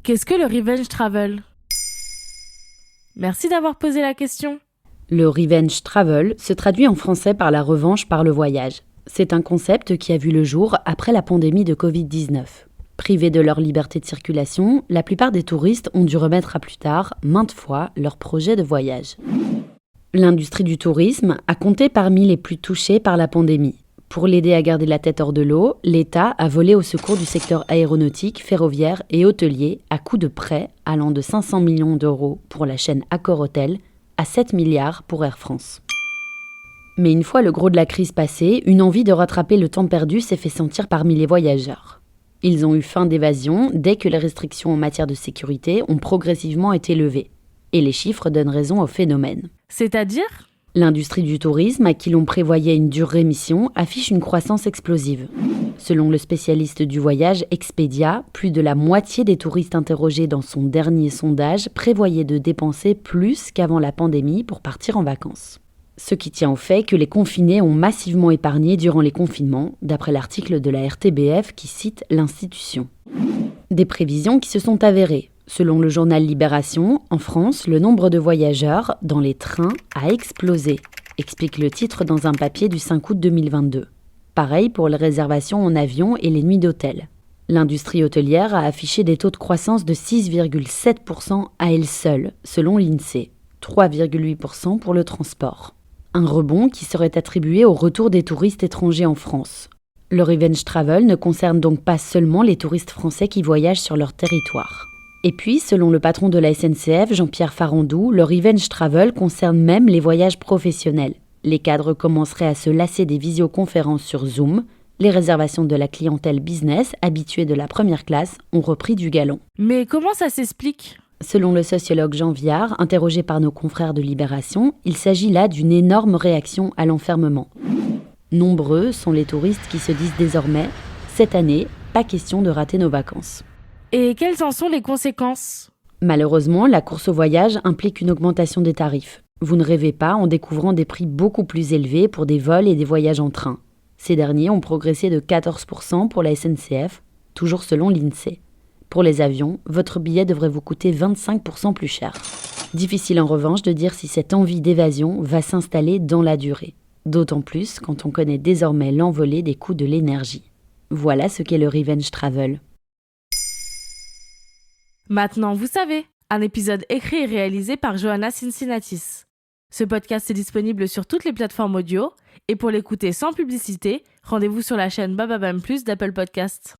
Qu'est-ce que le revenge travel ? Merci d'avoir posé la question. Le revenge travel se traduit en français par la revanche par le voyage. C'est un concept qui a vu le jour après la pandémie de Covid-19. Privés de leur liberté de circulation, la plupart des touristes ont dû remettre à plus tard, maintes fois, leur projet de voyage. L'industrie du tourisme a compté parmi les plus touchées par la pandémie. Pour l'aider à garder la tête hors de l'eau, l'État a volé au secours du secteur aéronautique, ferroviaire et hôtelier à coups de prêts allant de 500 millions d'euros pour la chaîne Accor Hôtel à 7 milliards pour Air France. Mais une fois le gros de la crise passé, une envie de rattraper le temps perdu s'est fait sentir parmi les voyageurs. Ils ont eu faim d'évasion dès que les restrictions en matière de sécurité ont progressivement été levées. Et les chiffres donnent raison au phénomène. C'est-à-dire ? L'industrie du tourisme, à qui l'on prévoyait une dure rémission, affiche une croissance explosive. Selon le spécialiste du voyage Expedia, plus de la moitié des touristes interrogés dans son dernier sondage prévoyaient de dépenser plus qu'avant la pandémie pour partir en vacances. Ce qui tient au fait que les confinés ont massivement épargné durant les confinements, d'après l'article de la RTBF qui cite l'institution. Des prévisions qui se sont avérées. Selon le journal Libération, en France, le nombre de voyageurs dans les trains a explosé, explique le titre dans un papier du 5 août 2022. Pareil pour les réservations en avion et les nuits d'hôtel. L'industrie hôtelière a affiché des taux de croissance de 6,7% à elle seule, selon l'INSEE, 3,8% pour le transport. Un rebond qui serait attribué au retour des touristes étrangers en France. Le revenge travel ne concerne donc pas seulement les touristes français qui voyagent sur leur territoire. Et puis, selon le patron de la SNCF, Jean-Pierre Farandou, le revenge travel concerne même les voyages professionnels. Les cadres commenceraient à se lasser des visioconférences sur Zoom. Les réservations de la clientèle business, habituée de la première classe, ont repris du galon. Mais comment ça s'explique ? Selon le sociologue Jean Viard, interrogé par nos confrères de Libération, il s'agit là d'une énorme réaction à l'enfermement. Nombreux sont les touristes qui se disent désormais « cette année, pas question de rater nos vacances ». Et quelles en sont les conséquences ? Malheureusement, la course au voyage implique une augmentation des tarifs. Vous ne rêvez pas en découvrant des prix beaucoup plus élevés pour des vols et des voyages en train. Ces derniers ont progressé de 14% pour la SNCF, toujours selon l'INSEE. Pour les avions, votre billet devrait vous coûter 25% plus cher. Difficile en revanche de dire si cette envie d'évasion va s'installer dans la durée. D'autant plus quand on connaît désormais l'envolée des coûts de l'énergie. Voilà ce qu'est le revenge travel. Maintenant, vous savez, un épisode écrit et réalisé par Johanna Cincinnatis. Ce podcast est disponible sur toutes les plateformes audio et pour l'écouter sans publicité, rendez-vous sur la chaîne Bababam Plus d'Apple Podcasts.